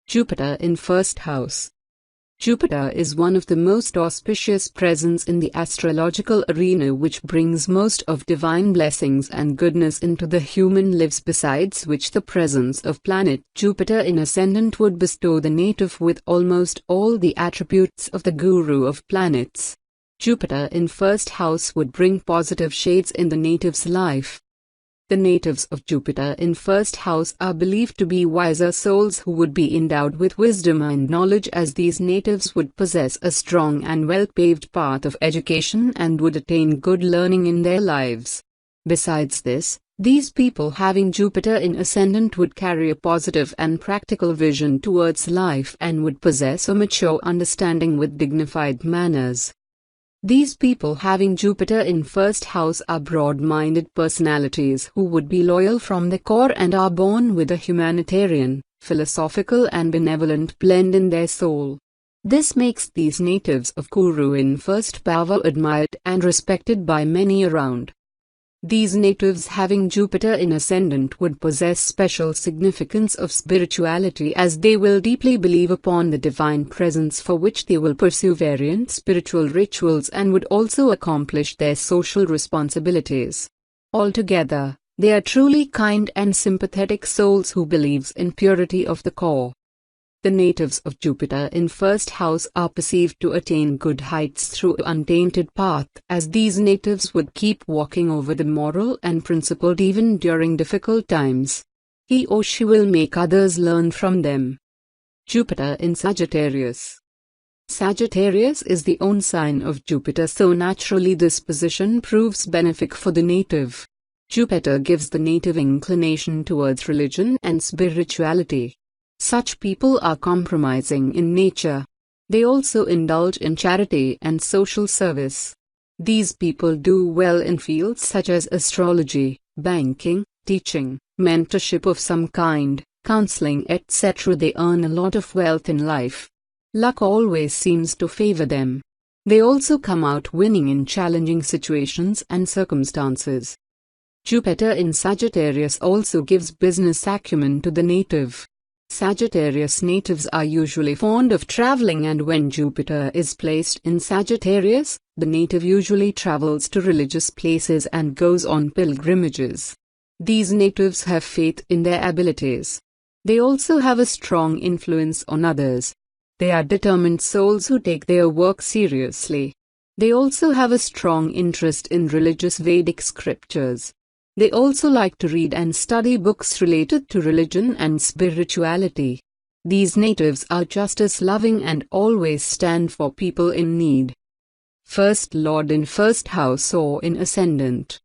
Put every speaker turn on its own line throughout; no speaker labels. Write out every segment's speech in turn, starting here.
Jupiter in first house. Jupiter is one of the most auspicious presence in the astrological arena, which brings most of divine blessings and goodness into the human lives, besides which the presence of planet Jupiter in ascendant would bestow the native with almost all the attributes of the guru of planets. Jupiter in first house would bring positive shades in the native's life. The natives of Jupiter in first house are believed to be wiser souls who would be endowed with wisdom and knowledge, as these natives would possess a strong and well-paved path of education and would attain good learning in their lives. Besides this, these people having Jupiter in ascendant would carry a positive and practical vision towards life and would possess a mature understanding with dignified manners. These people having Jupiter in first house are broad-minded personalities who would be loyal from the core and are born with a humanitarian, philosophical and benevolent blend in their soul. This makes these natives of Guru in first power admired and respected by many around. These natives having Jupiter in ascendant would possess special significance of spirituality, as they will deeply believe upon the divine presence, for which they will pursue variant spiritual rituals and would also accomplish their social responsibilities. Altogether, they are truly kind and sympathetic souls who believes in purity of the core. The natives of Jupiter in first house are perceived to attain good heights through untainted path, as these natives would keep walking over the moral and principled even during difficult times. He or she will make others learn from them. Jupiter in Sagittarius. Sagittarius is the own sign of Jupiter, so naturally this position proves benefic for the native. Jupiter gives the native inclination towards religion and spirituality. Such people are compromising in nature. They also indulge in charity and social service. These people do well in fields such as astrology, banking, teaching, mentorship of some kind, counseling, etc. They earn a lot of wealth in life. Luck always seems to favor them. They also come out winning in challenging situations and circumstances. Jupiter in Sagittarius also gives business acumen to the native. Sagittarius natives are usually fond of traveling, and when Jupiter is placed in Sagittarius, the native usually travels to religious places and goes on pilgrimages. These natives have faith in their abilities. They also have a strong influence on others. They are determined souls who take their work seriously. They also have a strong interest in religious Vedic scriptures. They also like to read and study books related to religion and spirituality. These natives are justice loving and always stand for people in need. First Lord in first house or in ascendant.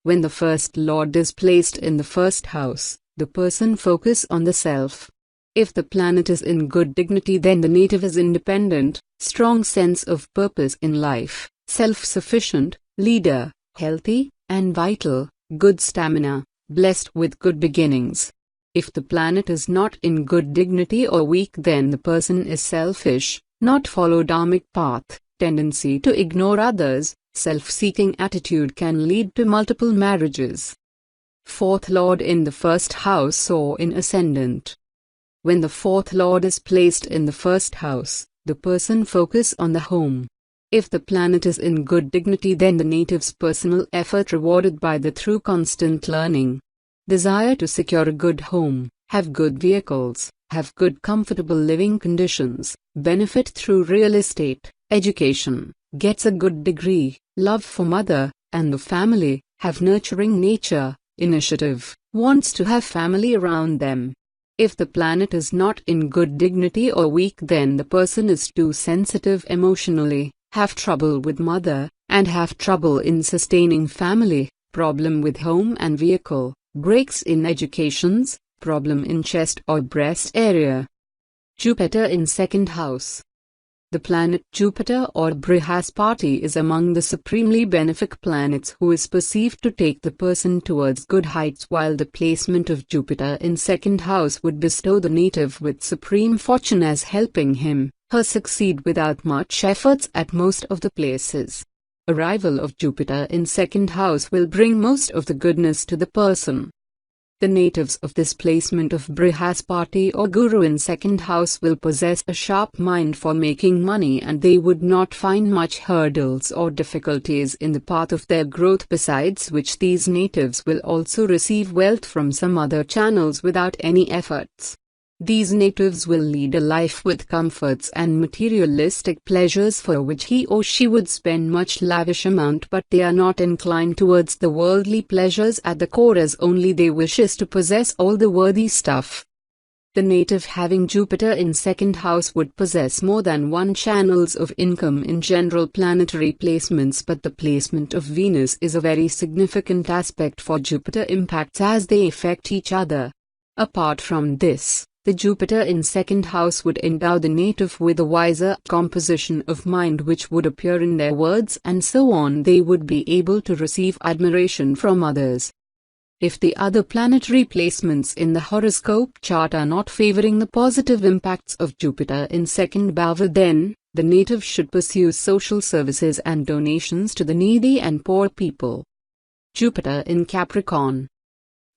When the first Lord is placed in the first house, the person focuses on the self. If the planet is in good dignity, then the native is independent, strong sense of purpose in life, self-sufficient, leader, healthy and vital, good stamina, blessed with good beginnings. If the planet is not in good dignity or weak, then the person is selfish, not follow dharmic path, tendency to ignore others, self-seeking attitude can lead to multiple marriages. Fourth Lord in the first house or in ascendant. When the fourth Lord is placed in the first house, the person focus on the home. If the planet is in good dignity, then the native's personal effort rewarded by the through constant learning. Desire to secure a good home, have good vehicles, have good comfortable living conditions, benefit through real estate, education, gets a good degree, love for mother and the family, have nurturing nature, initiative, wants to have family around them. If the planet is not in good dignity or weak, then the person is too sensitive emotionally, have trouble with mother, and have trouble in sustaining family, problem with home and vehicle, breaks in educations, problem in chest or breast area. Jupiter in second house. The planet Jupiter or Brihaspati is among the supremely benefic planets who is perceived to take the person towards good heights, while the placement of Jupiter in second house would bestow the native with supreme fortune, as helping him, her succeed without much efforts at most of the places. Arrival of Jupiter in second house will bring most of the goodness to the person. The natives of this placement of Brihaspati or Guru in second house will possess a sharp mind for making money, and they would not find much hurdles or difficulties in the path of their growth, besides which these natives will also receive wealth from some other channels without any efforts. These natives will lead a life with comforts and materialistic pleasures for which he or she would spend much lavish amount, but they are not inclined towards the worldly pleasures at the core, as only they wishes to possess all the worthy stuff. The native having Jupiter in second house would possess more than one channels of income in general planetary placements, but the placement of Venus is a very significant aspect for Jupiter impacts as they affect each other. Apart from this, the Jupiter in second house would endow the native with a wiser composition of mind which would appear in their words, and so on they would be able to receive admiration from others. If the other planetary placements in the horoscope chart are not favoring the positive impacts of Jupiter in second bhava, then the native should pursue social services and donations to the needy and poor people. Jupiter in Capricorn.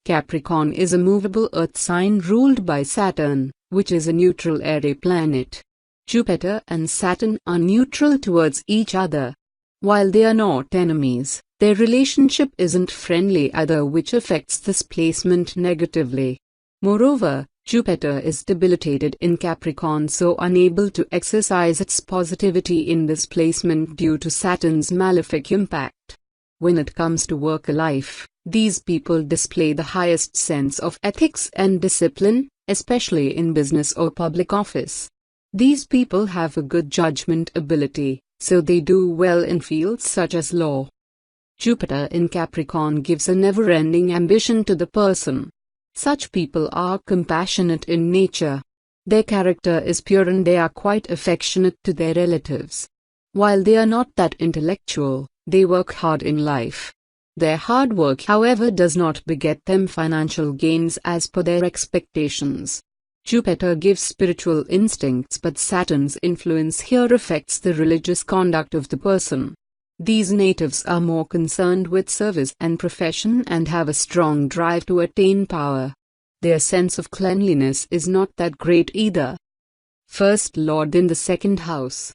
Capricorn is a movable earth sign ruled by Saturn, which is a neutral airy planet. Jupiter and Saturn are neutral towards each other. While they are not enemies, their relationship isn't friendly either, which affects this placement negatively. Moreover, Jupiter is debilitated in Capricorn, so unable to exercise its positivity in this placement due to Saturn's malefic impact. When it comes to work life, these people display the highest sense of ethics and discipline, especially in business or public office. These people have a good judgment ability, so they do well in fields such as law. Jupiter in Capricorn gives a never-ending ambition to the person. Such people are compassionate in nature. Their character is pure and they are quite affectionate to their relatives. While they are not that intellectual, they work hard in life. Their hard work, however, does not beget them financial gains as per their expectations. Jupiter gives spiritual instincts, but Saturn's influence here affects the religious conduct of the person. These natives are more concerned with service and profession and have a strong drive to attain power. Their sense of cleanliness is not that great either. First Lord in the second house.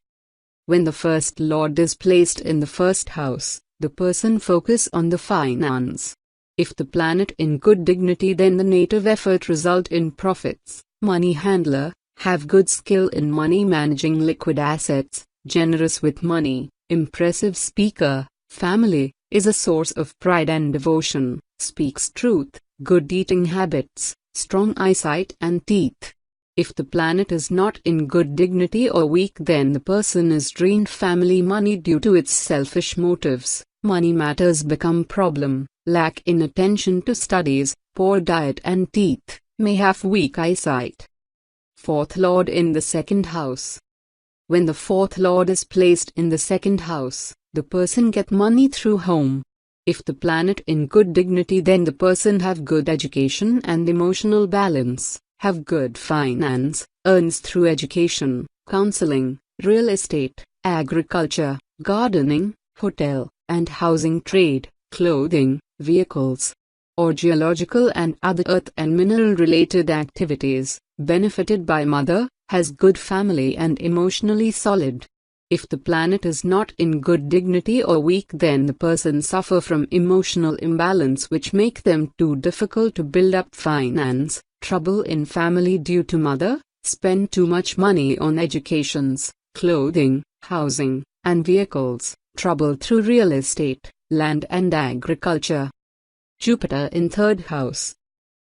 When the first Lord is placed in the first house, the person focus on the finance. If the planet in good dignity, then the native effort result in profits. Money handler, have good skill in money managing liquid assets, generous with money, impressive speaker, family, is a source of pride and devotion, speaks truth, good eating habits, strong eyesight and teeth. If the planet is not in good dignity or weak, then the person is drained family money due to its selfish motives. Money matters become problem, lack in attention to studies, poor diet and teeth, may have weak eyesight. Fourth Lord in the second house. When the fourth Lord is placed in the second house, the person get money through home. If the planet in good dignity, then the person have good education and emotional balance, have good finance, earns through education, counseling, real estate, agriculture, gardening, hotel and housing trade, clothing, vehicles, or geological and other earth and mineral related activities, benefited by mother, has good family and emotionally solid. If the planet is not in good dignity or weak, then the person suffer from emotional imbalance which make them too difficult to build up finance, trouble in family due to mother, spend too much money on educations, clothing, housing, and vehicles, trouble through real estate, land and agriculture. Jupiter in third house.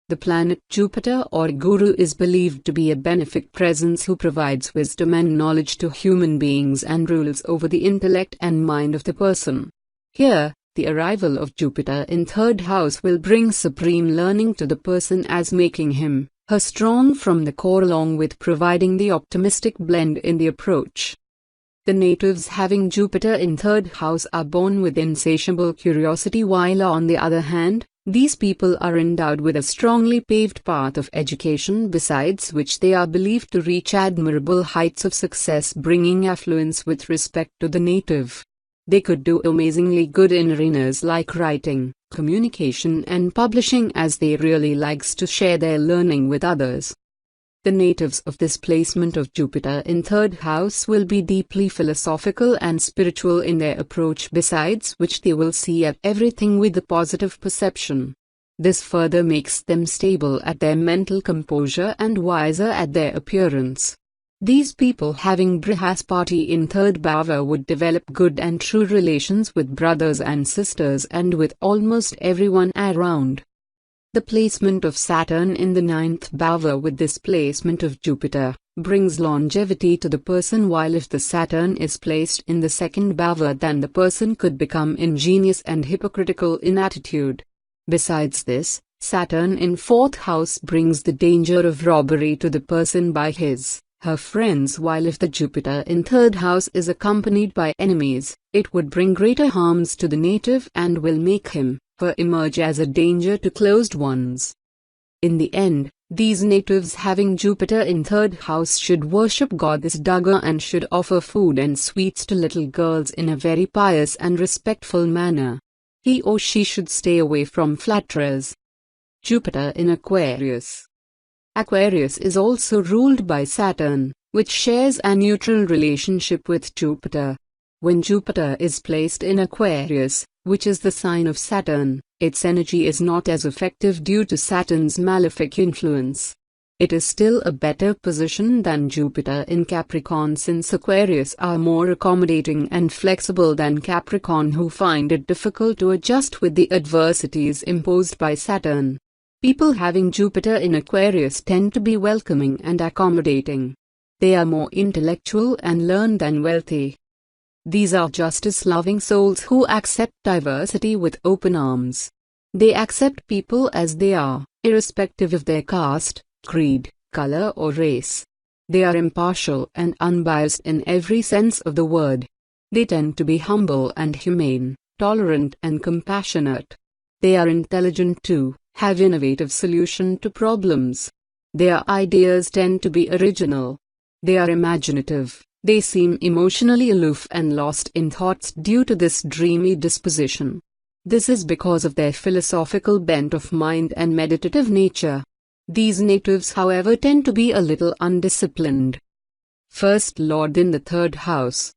The planet Jupiter or Guru is believed to be a benefic presence who provides wisdom and knowledge to human beings and rules over the intellect and mind of the person. Here, the arrival of Jupiter in third house will bring supreme learning to the person, as making him, her strong from the core, along with providing the optimistic blend in the approach. The natives having Jupiter in third house are born with insatiable curiosity, while on the other hand, these people are endowed with a strongly paved path of education, besides which they are believed to reach admirable heights of success, bringing affluence with respect to the native. They could do amazingly good in arenas like writing, communication and publishing, as they really likes to share their learning with others. The natives of this placement of Jupiter in third house will be deeply philosophical and spiritual in their approach, besides which they will see at everything with a positive perception. This further makes them stable at their mental composure and wiser at their appearance. These people having Brihaspati in third bhava would develop good and true relations with brothers and sisters and with almost everyone around. The placement of Saturn in the ninth bhava with this placement of Jupiter brings longevity to the person, while if the Saturn is placed in the second bhava, then the person could become ingenious and hypocritical in attitude. Besides this, Saturn in fourth house brings the danger of robbery to the person by her friends, while if the Jupiter in third house is accompanied by enemies, it would bring greater harms to the native and will make him emerge as a danger to closed ones. In the end, these natives having Jupiter in third house should worship goddess Durga and should offer food and sweets to little girls in a very pious and respectful manner. He or she should stay away from flatterers. Jupiter in Aquarius. Aquarius is also ruled by Saturn, which shares a neutral relationship with Jupiter. When Jupiter is placed in Aquarius, which is the sign of Saturn, its energy is not as effective due to Saturn's malefic influence. It is still a better position than Jupiter in Capricorn, since Aquarius are more accommodating and flexible than Capricorn, who find it difficult to adjust with the adversities imposed by Saturn. People having Jupiter in Aquarius tend to be welcoming and accommodating. They are more intellectual and learned than wealthy. These are justice-loving souls who accept diversity with open arms. They accept people as they are, irrespective of their caste, creed, color or race. They are impartial and unbiased in every sense of the word. They tend to be humble and humane, tolerant and compassionate. They are intelligent too, have innovative solution to problems. Their ideas tend to be original. They are imaginative. They seem emotionally aloof and lost in thoughts due to this dreamy disposition. This is because of their philosophical bent of mind and meditative nature. These natives, however, tend to be a little undisciplined. First Lord in the third house.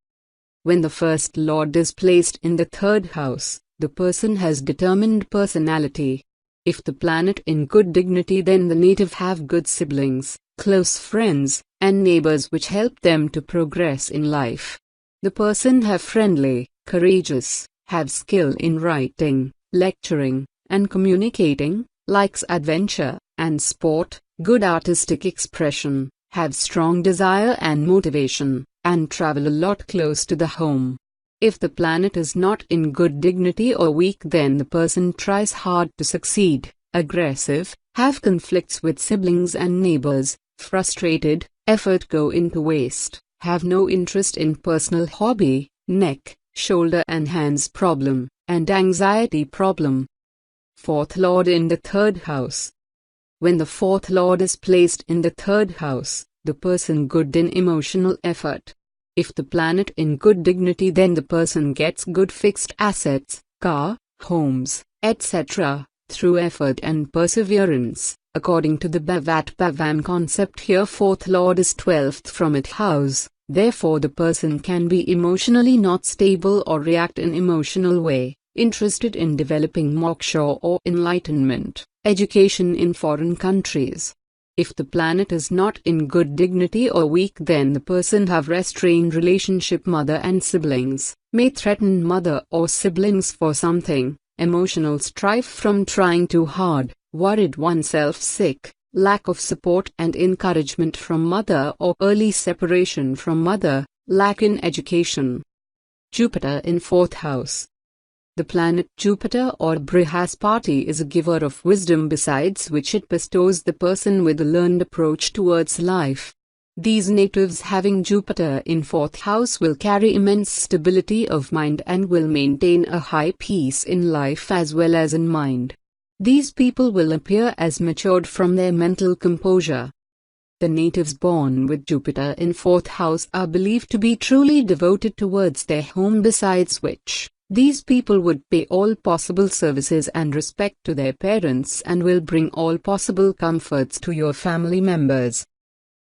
When the first Lord is placed in the third house, the person has determined personality. If the planet in good dignity, then the native have good siblings, close friends, and neighbors which help them to progress in life. The person have friendly, courageous, have skill in writing, lecturing, and communicating, likes adventure and sport, good artistic expression, have strong desire and motivation, and travel a lot close to the home. If the planet is not in good dignity or weak, then the person tries hard to succeed, aggressive, have conflicts with siblings and neighbors, frustrated, effort go into waste, have no interest in personal hobby, neck, shoulder and hands problem, and anxiety problem. Fourth Lord in the third house. When the fourth Lord is placed in the third house, the person good in emotional effort. If the planet in good dignity, then the person gets good fixed assets, car, homes, etc., through effort and perseverance. According to the Bhavat-Bhavan concept here, fourth Lord is 12th from its house, therefore the person can be emotionally not stable or react in emotional way, interested in developing moksha or enlightenment, education in foreign countries. If the planet is not in good dignity or weak, then the person have restrained relationship mother and siblings, may threaten mother or siblings for something, emotional strife from trying too hard, worried oneself sick, lack of support and encouragement from mother or early separation from mother, lack in education. Jupiter in fourth house. The planet Jupiter or Brihaspati is a giver of wisdom, besides which it bestows the person with a learned approach towards life. These natives having Jupiter in fourth house will carry immense stability of mind and will maintain a high peace in life as well as in mind. These people will appear as matured from their mental composure. The natives born with Jupiter in fourth house are believed to be truly devoted towards their home, besides which These people would pay all possible services and respect to their parents and will bring all possible comforts to your family members.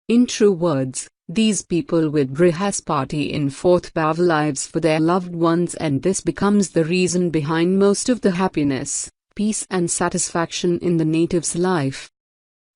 In true words, these people would Brihaspati in fourth bhav lives for their loved ones, and this becomes the reason behind most of the happiness, peace and satisfaction in the native's life.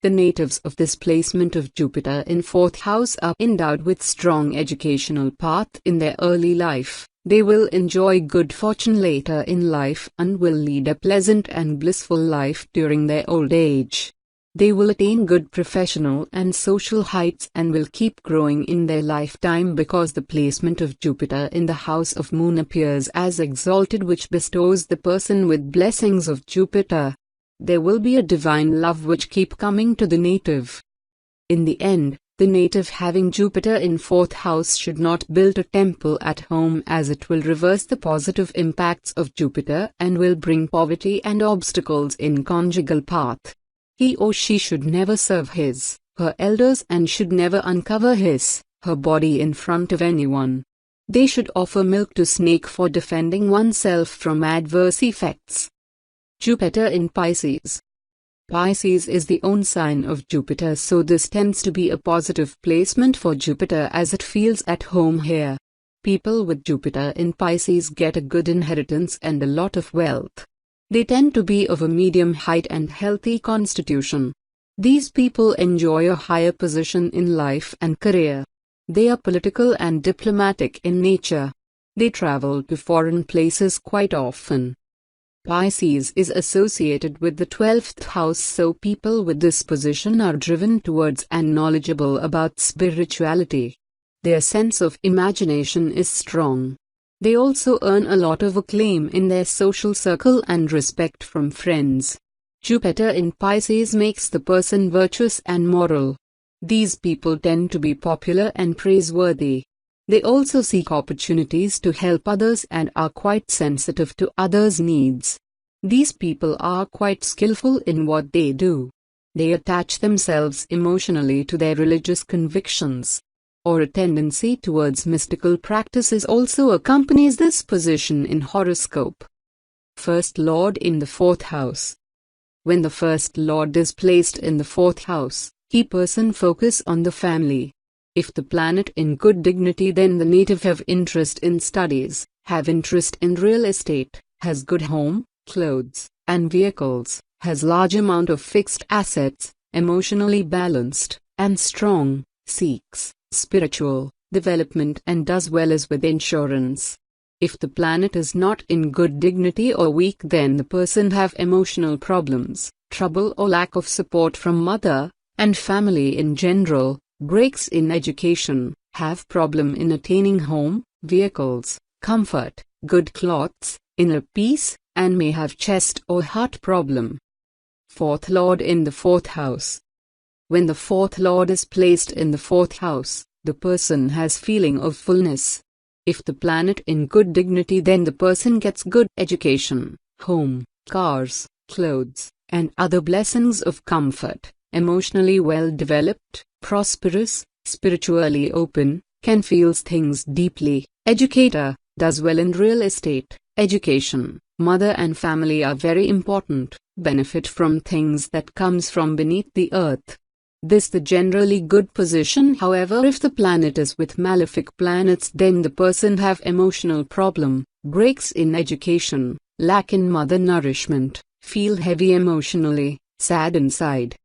The natives of this placement of Jupiter in fourth house are endowed with strong educational path in their early life. They will enjoy good fortune later in life and will lead a pleasant and blissful life during their old age. They will attain good professional and social heights and will keep growing in their lifetime because the placement of Jupiter in the house of Moon appears as exalted, which bestows the person with blessings of Jupiter. There will be a divine love which keep coming to the native. In the end, the native having Jupiter in fourth house should not build a temple at home, as it will reverse the positive impacts of Jupiter and will bring poverty and obstacles in conjugal path. He or she should never serve her elders and should never uncover her body in front of anyone. They should offer milk to snake for defending oneself from adverse effects. Jupiter in Pisces. Pisces is the own sign of Jupiter, so this tends to be a positive placement for Jupiter as it feels at home here. People with Jupiter in Pisces get a good inheritance and a lot of wealth. They tend to be of a medium height and healthy constitution. These people enjoy a higher position in life and career. They are political and diplomatic in nature. They travel to foreign places quite often. Pisces is associated with the 12th house, so people with this position are driven towards and knowledgeable about spirituality. Their sense of imagination is strong. They also earn a lot of acclaim in their social circle and respect from friends. Jupiter in Pisces makes the person virtuous and moral. These people tend to be popular and praiseworthy. They also seek opportunities to help others and are quite sensitive to others' needs. These people are quite skillful in what they do. They attach themselves emotionally to their religious convictions, or a tendency towards mystical practices also accompanies this position in horoscope. First Lord in the fourth house. When the first Lord is placed in the fourth house, key person focus on the family. If the planet in good dignity, then the native have interest in studies, have interest in real estate, has good home, clothes, and vehicles, has large amount of fixed assets, emotionally balanced, and strong, seeks spiritual development and does well as with insurance. If the planet is not in good dignity or weak, then the person have emotional problems, trouble or lack of support from mother and family in general, breaks in education, have problem in attaining home, vehicles, comfort, good clothes, inner peace, and may have chest or heart problem. Fourth Lord in the fourth house. When the fourth Lord is placed in the fourth house, the person has feeling of fullness. If the planet in good dignity, then the person gets good education, home, cars, clothes, and other blessings of comfort, emotionally well developed, prosperous, spiritually open, can feels things deeply, educator, does well in real estate, education, mother and family are very important, benefit from things that comes from beneath the earth. This the generally good position. However, if the planet is with malefic planets, then the person have emotional problem, breaks in education, lack in mother nourishment, feel heavy emotionally, sad inside,